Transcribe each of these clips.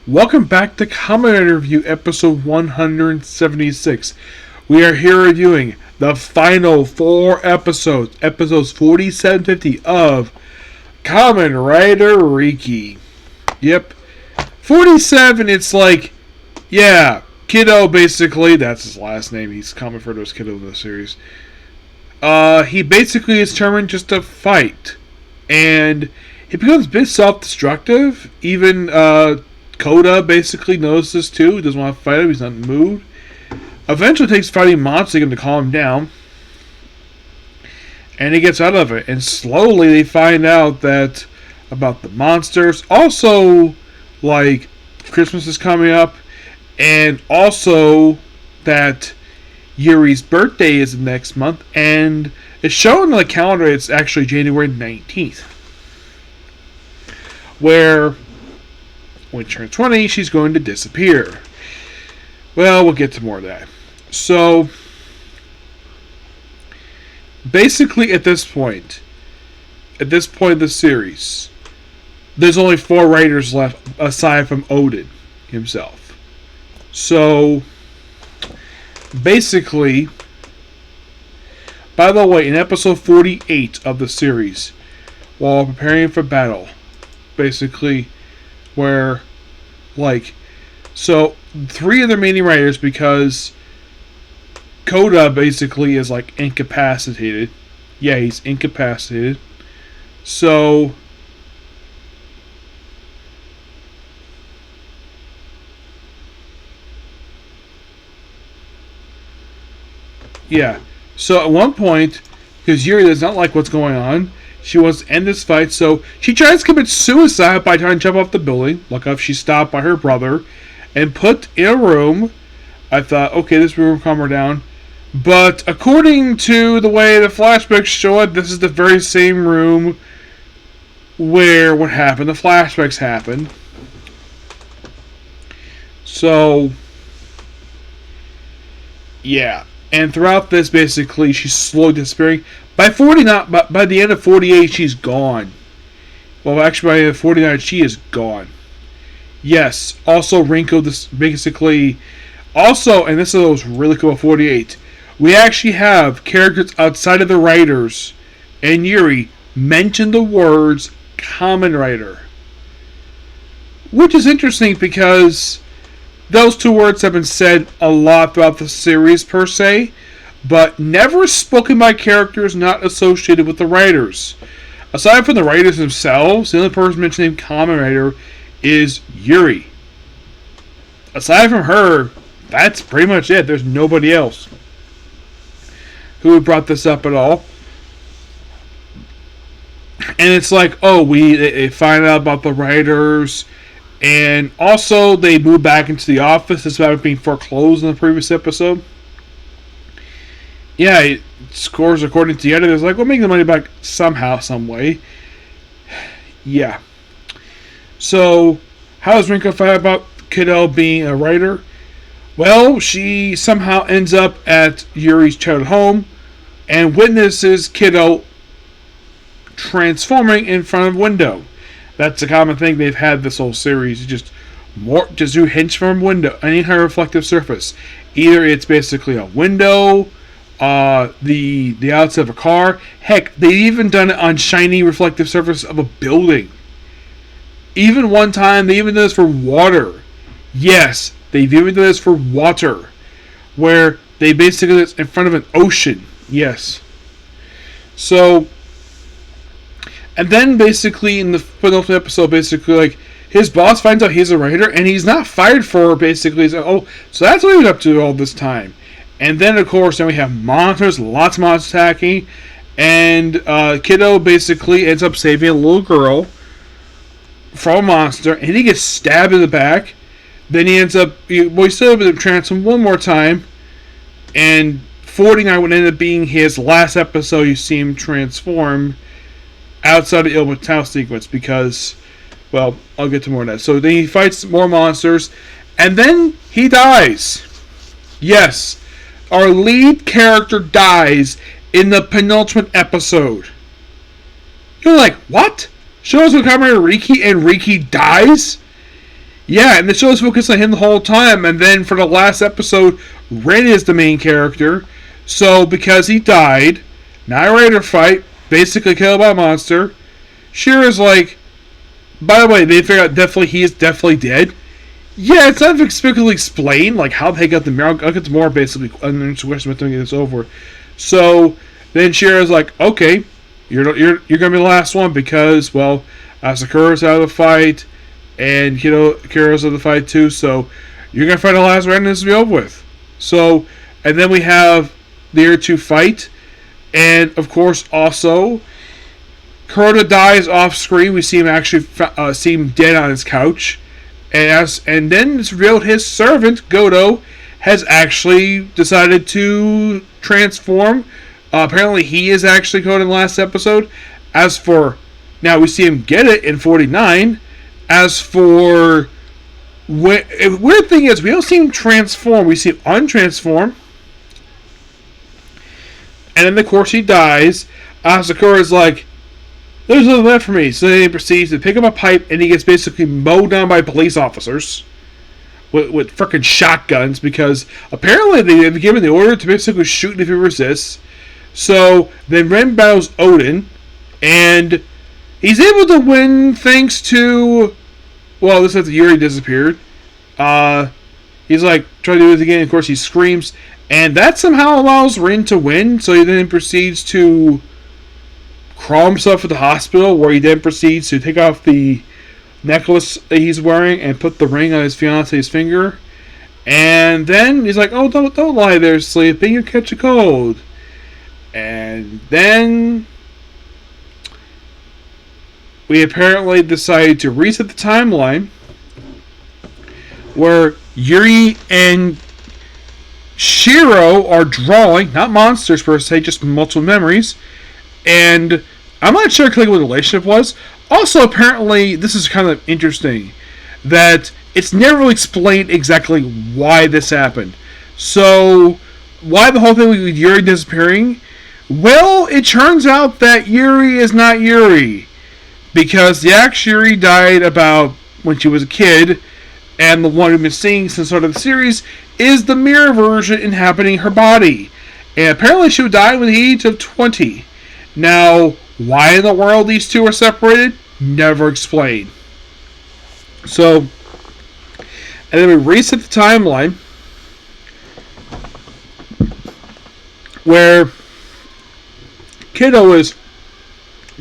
Welcome back to Kamen Review episode 176. We are here reviewing the final 4 episodes 47-50 of Kamen Rider Ryuki. Yep. 47, it's like, yeah, Kiddo basically, that's his last name, he's common referred to as Kiddo in the series. He basically is determined just to fight. And he becomes a bit self-destructive. Even, Koda basically knows this too. He doesn't want to fight him. He's not in the mood. Eventually it takes fighting Monster to calm him down. And he gets out of it. And slowly they find out that about the monsters. Also, like, Christmas is coming up. And also that Yuri's birthday is next month. And it's shown on the calendar it's actually January 19th. Where when she turns 20, she's going to disappear. Well, we'll get to more of that. So, basically at this point of the series, there's only 4 writers left aside from Odin himself. So, basically, by the way, in episode 48 of the series, while preparing for battle, basically, where, like, so 3 of the main writers, because Koda basically is like incapacitated. Yeah, he's incapacitated. So yeah. So at one point, because Yuri does not like what's going on, she wants to end this fight, so she tries to commit suicide by trying to jump off the building. Look up, she's stopped by her brother and put in a room. I thought, okay, this room will calm her down. But according to the way the flashbacks show it, this is the very same room where what happened, the flashbacks happened. So, yeah. And throughout this, basically, she's slowly disappearing. By the end of 48, she's gone. Well, actually, by the end of 49, she is gone. Yes. Also, Rinko, this basically. Also, and this is really cool. 48, we actually have characters outside of the writers and Yuri mention the words Kamen Rider, which is interesting because those 2 words have been said a lot throughout the series per se, but never spoken by characters not associated with the writers. Aside from the writers themselves, the only person mentioned named Kamen Rider is Yuri. Aside from her, that's pretty much it. There's nobody else who brought this up at all. And it's like, oh, they find out about the writers, and also they move back into the office despite it being foreclosed in the previous episode. Yeah, it scores according to the editors. Like, we'll make the money back somehow, some way. Yeah. So, how does Rinko find out about Kiddo being a writer? Well, she somehow ends up at Yuri's childhood home and witnesses Kiddo transforming in front of a window. That's a common thing they've had this whole series. Just do hints from a window, any kind of reflective surface. Either it's basically a window, the outside of a car. Heck, they've even done it on shiny reflective surface of a building. Even one time, they even did this for water. Yes, they've even done this for water, where they basically did this in front of an ocean. Yes. So, and then basically in the penultimate episode, basically like his boss finds out he's a writer, and he's not fired for basically. He's like, oh, so that's what he was up to all this time. And then of course, then we have monsters, lots of monsters attacking, and Kiddo basically ends up saving a little girl from a monster, and he gets stabbed in the back. Then he ends up, he still able to transform one more time, and 49 would end up being his last episode you see him transform outside of the Ilma Town sequence, because, well, I'll get to more of that. So then he fights more monsters, and then he dies. Yes, our lead character dies in the penultimate episode. You're like, what? Shows with Kamen Ryuki and Ryuki dies? Yeah, and the show is focused on him the whole time, and then for the last episode, Ren is the main character. So because he died, not ready to fight, basically killed by a monster, Shira's like, by the way, they figure out definitely he is definitely dead. Yeah, it's not explicitly explained, like how they got the mirror. I'll get to more basically on the question to get this over. So then Shira's like, okay, you're gonna be the last one because, well, Asakura's out of the fight, and Kira's out of the fight too. So you're gonna fight the last round, and this will be over with. So, and then we have the other two fight, and of course also Kuroda dies off screen. We see him actually see him dead on his couch. And then it's revealed his servant, Goto, has actually decided to transform. Apparently he is actually Goto in the last episode. As for, now we see him get it in 49. As for, weird thing is, we don't see him transform. We see him untransform. And then of course he dies. Asakura's like, there's nothing left for me. So then he proceeds to pick up a pipe, and he gets basically mowed down by police officers with freaking shotguns, because apparently they've given the order to basically shoot if he resists. So then Ren battles Odin, and he's able to win thanks to, well, this is after Yuri disappeared. He's like, try to do it again. Of course, he screams, and that somehow allows Ren to win. So he then proceeds to crawl himself at the hospital, where he then proceeds to take off the necklace that he's wearing and put the ring on his fiance's finger. And then he's like, oh, don't lie there, sleeping, you'll catch a cold. And then we apparently decided to reset the timeline, where Yuri and Shiro are drawing, not monsters per se, just multiple memories. And I'm not sure exactly what the relationship was. Also, apparently, this is kind of interesting, that it's never really explained exactly why this happened. So, why the whole thing with Yuri disappearing? Well, it turns out that Yuri is not Yuri, because the actual Yuri died about when she was a kid, and the one we've been seeing since sort of the series is the mirror version inhabiting her body. And apparently she died with the age of 20. Now, why in the world these two are separated? Never explained. So, and then we reset the timeline, where Kiddo is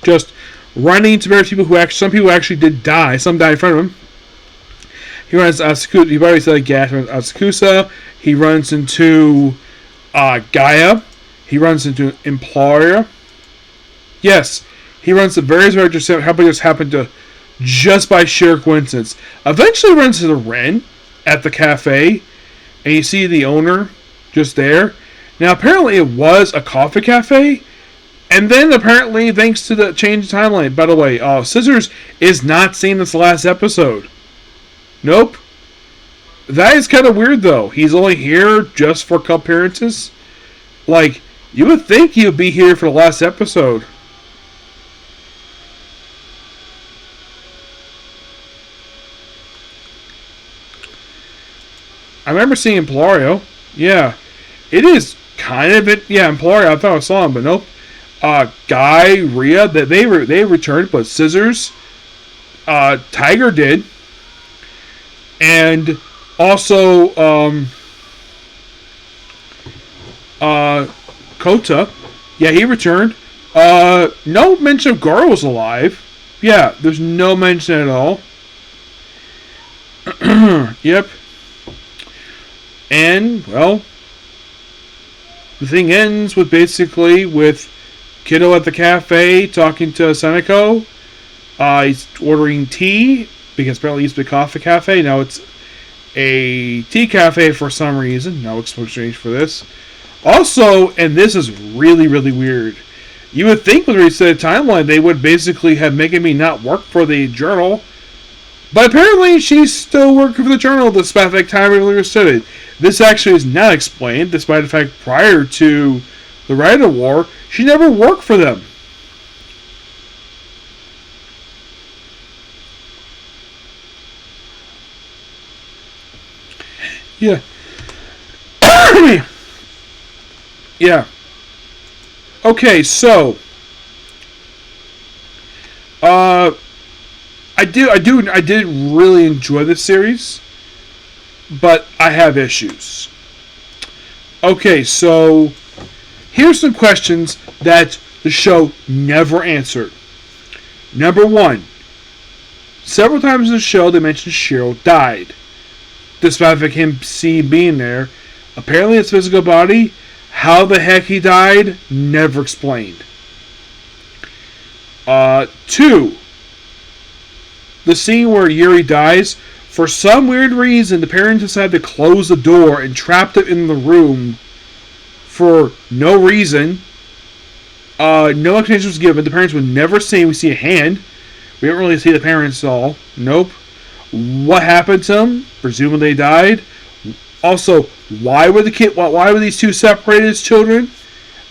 just running to various people some people actually did die. Some died in front of him. He runs Asakusa. You've already said Asakusa. He runs into Gaia. He runs into Imploria. Yes, he runs to various characters. Helping us happen to just by sheer coincidence. Eventually runs into Ren at the cafe, and you see the owner just there. Now, apparently it was a coffee cafe, and then apparently, thanks to the change in timeline, by the way, Scissors is not seen this last episode. Nope. That is kind of weird, though. He's only here just for a couple appearances. Like, you would think he would be here for the last episode. I remember seeing Implorio. Yeah. It is kind of it. Yeah, Implorio. I thought I saw him, but nope. Guy, Rhea, they returned, but Scissors, Tiger did. And also, Kota. Yeah, he returned. No mention of Goro was alive. Yeah, there's no mention at all. Yep. And, well, the thing ends with basically with Kiddo at the cafe talking to Seneko. He's ordering tea, because apparently it used to be a coffee cafe. Now it's a tea cafe for some reason. No exchange for this. Also, and this is really, really weird, you would think with the reset timeline they would basically have making me not work for the journal. But apparently she's still working for the journal despite the time we reset it. This actually is not explained, despite the fact prior to the Writer War, she never worked for them. Yeah. Yeah. Okay, so uh I did really enjoy this series, but I have issues. Okay, so here's some questions that the show never answered. Number one, several times in the show they mentioned Cheryl died. Despite him being there, apparently his physical body, how the heck he died, never explained. Two, the scene where Yuri dies, for some weird reason, the parents decided to close the door and trapped him in the room for no reason. No explanation was given. The parents would never see him. We see a hand. We don't really see the parents at all. Nope. What happened to them? Presumably they died. Also, why were these two separated as children?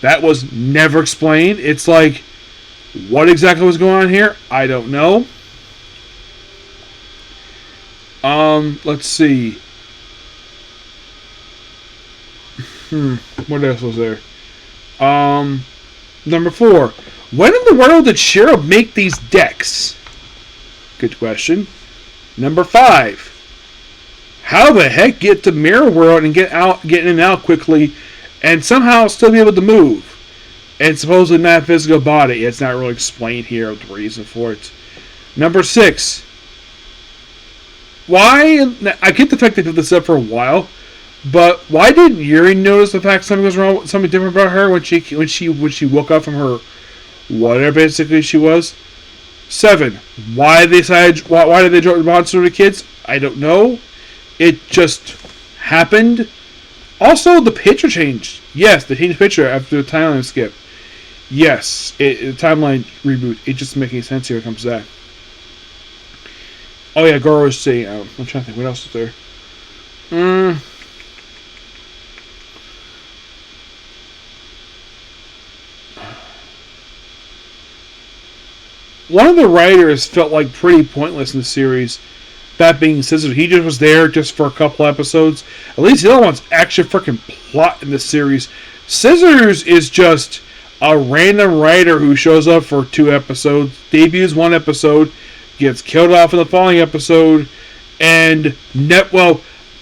That was never explained. It's like, what exactly was going on here? I don't know. Let's see. What else was there? Number 4. When in the world did Cheryl make these decks? Good question. Number 5. How the heck get to Mirror World and get in and out quickly and somehow still be able to move? And supposedly not a physical body. It's not really explained here the reason for it. Number 6. Why? I get the fact they did this up for a while, but why didn't Yuri notice the fact something was wrong, something different about her when she woke up from her whatever basically she was? 7. Why did they draw the monster to the kids? I don't know. It just happened. Also, the picture changed. Yes, they changed the picture after the timeline skip. Yes, the timeline reboot. It just making sense here. It comes to that. Oh yeah, Goro was saying. I'm trying to think. What else is there? One of the writers felt like pretty pointless in the series. That being Scissors, he just was there just for a couple episodes. At least the other one's actually freaking plot in the series. Scissors is just a random writer who shows up for 2 episodes, debuts 1 episode, gets killed off in the following episode, and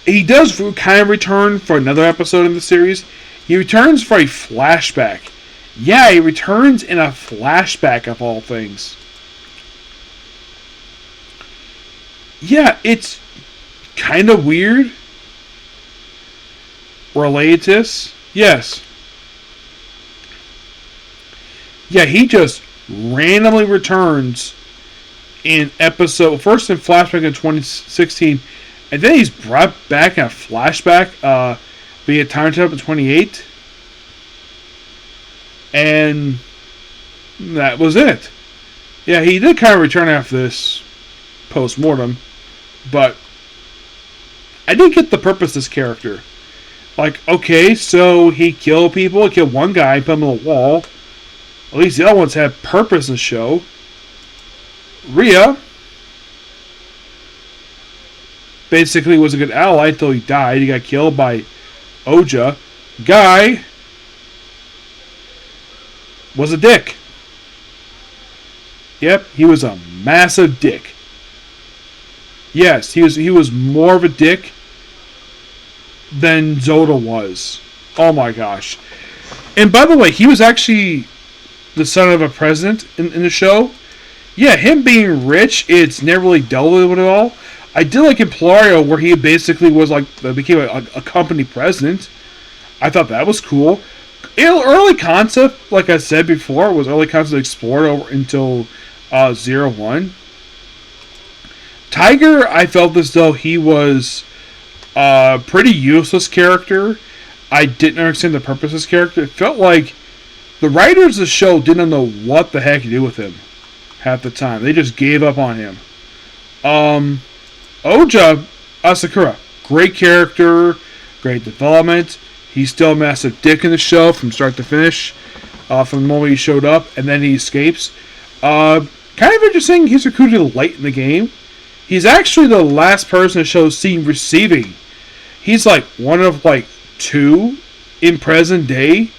he does kind of return for another episode in the series. He returns for a flashback. Yeah, he returns in a flashback of all things. Yeah, it's kind of weird. Related to this? Yes. Yeah, he just randomly returns in first in flashback in 2016, and then he's brought back in a flashback via time travel in 28, and that was it. Yeah, he did kind of return after this post-mortem, but I didn't get the purpose of this character. Like, okay, so he killed people, he killed one guy, put him on the wall. At least the other ones had purpose in the show. Rhea basically was a good ally until he died. He got killed by Oja. Guy was a dick. Yep, he was a massive dick. Yes, he was more of a dick than Zoda was. Oh my gosh. And by the way, he was actually the son of a president in the show. Yeah, him being rich, it's never really dealt with it at all. I did like Implorio, where he basically was like, became a company president. I thought that was cool. Early concept, like I said before, was early concept explored over until 01. Tiger, I felt as though he was a pretty useless character. I didn't understand the purpose of his character. It felt like the writers of the show didn't know what the heck to do with him half the time. They just gave up on him. Oja Asakura, great character, great development. He's still a massive dick in the show from start to finish, from the moment he showed up, and then he escapes. Kind of interesting, he's recruited late in the game. He's actually the last person the show seen receiving He's like one of like two in present day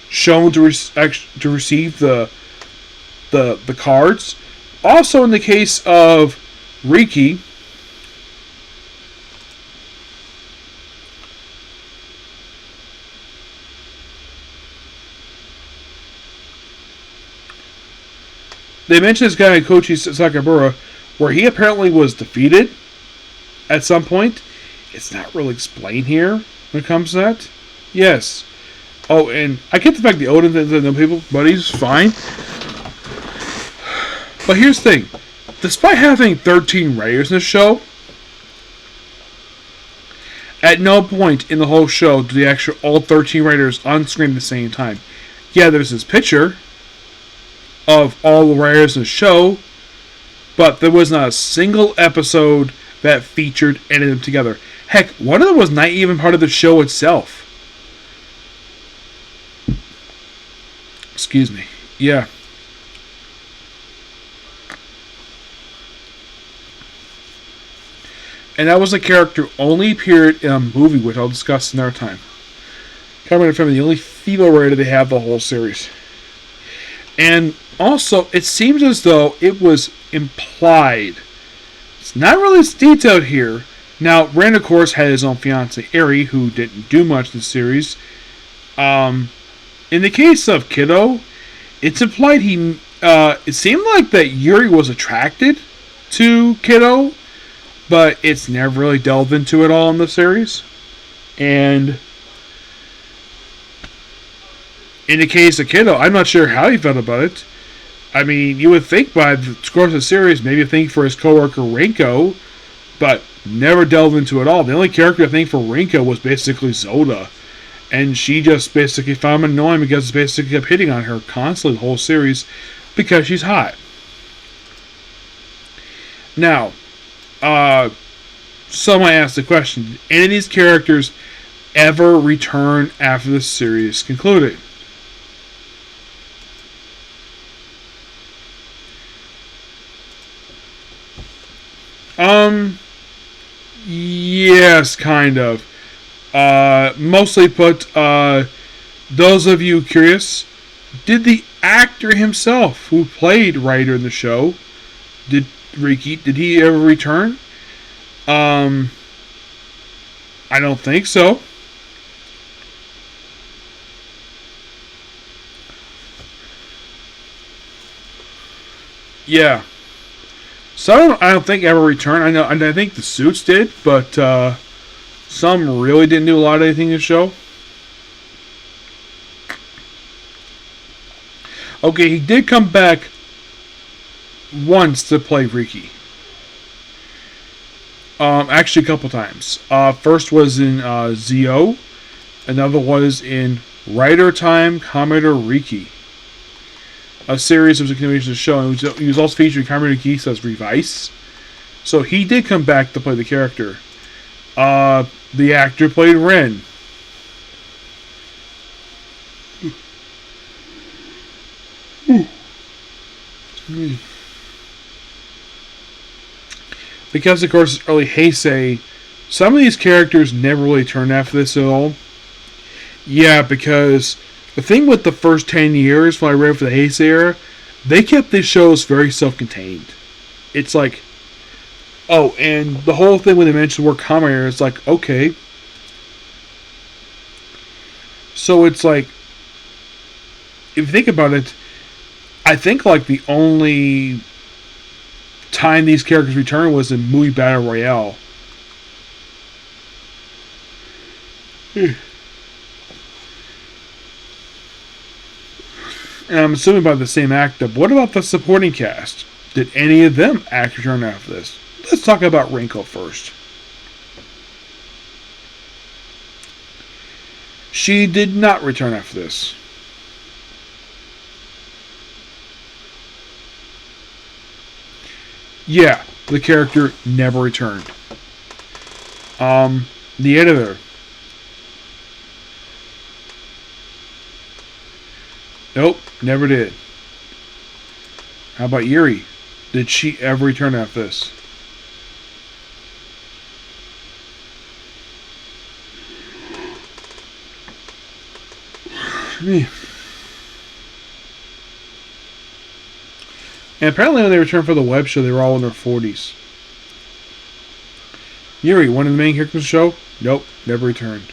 shown to receive the cards. Also, in the case of Ryuki, they mentioned this guy Koichi Sakabura, where he apparently was defeated at some point. It's not really explained here when it comes to that. Yes. Oh, and I get the fact the Odin doesn't know people, but he's fine. But here's the thing. Despite having 13 writers in the show, at no point in the whole show do they actually all 13 writers on screen at the same time. Yeah, there's this picture of all the writers in the show, but there was not a single episode that featured any of them together. Heck, one of them was not even part of the show itself. Excuse me. Yeah. And that was a character who only appeared in a movie, which I'll discuss another time. Kamen and Family, the only female writer they have the whole series. And also, it seems as though it was implied. It's not really detailed here. Now, Rand, of course, had his own fiancée, Eri, who didn't do much in the series. In the case of Kiddo, it's implied it seemed like that Yuri was attracted to Kiddo, but it's never really delved into it all in the series. And in the case of Kiddo, I'm not sure how he felt about it. I mean, you would think by the course of the series, maybe a thing for his coworker Rinko, but never delved into it at all. The only character I think for Rinko was basically Zoda. And she just basically found him annoying because he basically kept hitting on her constantly the whole series because she's hot. Now, someone asked the question, did any of these characters ever return after the series concluded? Yes, kind of. Mostly put, those of you curious, did the actor himself who played Ryder in the show, did he ever return? I don't think so. Yeah. Some I don't think ever returned. I think the Suits did, but some really didn't do a lot of anything in the show. Okay, he did come back once to play Ryuki. Actually, a couple times. First was in ZO. Another was in Rider Time Commodore Ryuki. A series that was a continuation of the show. And he was also featured in Kamen Gisa's Revice. So he did come back to play the character. The actor played Ren. Because, of course, it's early Heisei, some of these characters never really turned after this at all. Yeah, because the thing with the first 10 years when I read for the Heisei era, they kept these shows very self-contained. It's like, oh, and the whole thing when they mentioned the word Kamen era, it's like, okay. So it's like, if you think about it, I think like the only time these characters returned was in movie Battle Royale. And I'm assuming by the same actor. But what about the supporting cast? Did any of them act return after this? Let's talk about Rinko first. She did not return after this. Yeah, the character never returned. The editor. Nope, never did. How about Yuri? Did she ever return after this? And apparently when they returned for the web show, they were all in their 40s. Yuri, one of the main characters of the show? Nope, never returned.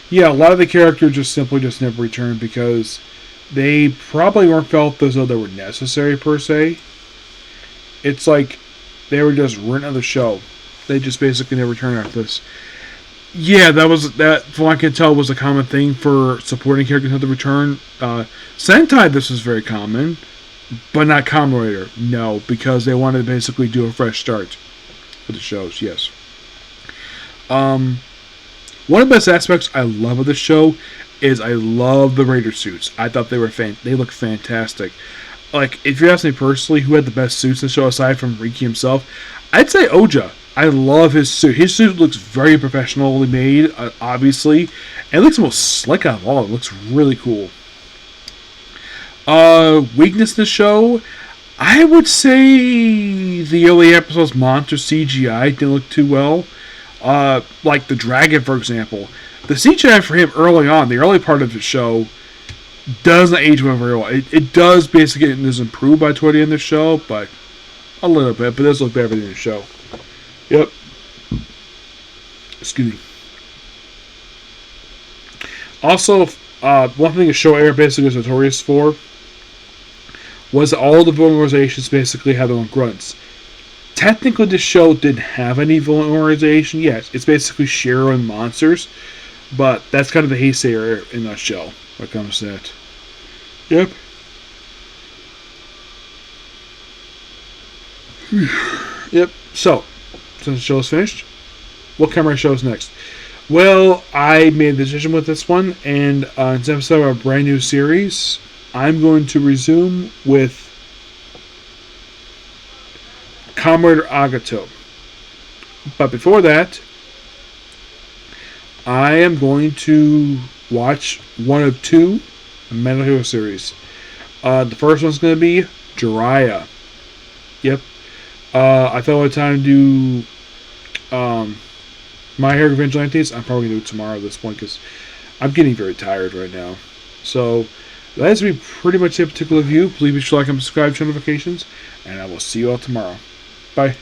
Yeah, a lot of the characters just simply just never returned because they probably weren't felt as though they were necessary per se. It's like they were just written on the show. They just basically never returned after this. Yeah, that from what I can tell was a common thing for supporting characters have to return. Sentai, this was very common, but not Kamen Rider. No, because they wanted to basically do a fresh start for the shows. Yes. One of the best aspects I love of the show is I love the Raider suits. I thought they look fantastic. Like, if you ask me personally who had the best suits in the show aside from Ryuki himself, I'd say Oja. I love his suit. His suit looks very professionally made, obviously, and it looks almost slick out of all. It looks really cool. Weakness in the show, I would say the early episodes monster CGI didn't look too well. Like the dragon, for example. The CGI for him early on, the early part of the show, doesn't age well very well. It does basically improve by toward the end of the show, but a little bit, but it does look better than the show. Yep. Excuse me. Also, one thing the show era basically was notorious for was all the villain organizations basically had their own grunts. Technically, this show didn't have any villain organization. Yes, it's basically Shiro and monsters, but that's kind of the Heisei era in that show when it comes to that. Yep. Yep. So, since the show is finished, what Kamen show is next? Well, I made a decision with this one, and in this episode of a brand new series, I'm going to resume with Kamen Rider Agato. But before that, I am going to watch one of two Metal Hero series. The first one's going to be Jiraiya. Yep. I thought it was time to do My Hero Vigilantes. I'm probably going to do it tomorrow at this point because I'm getting very tired right now. So that's be pretty much a particular view. Please be sure to like and subscribe to notifications, and I will see you all tomorrow. Bye.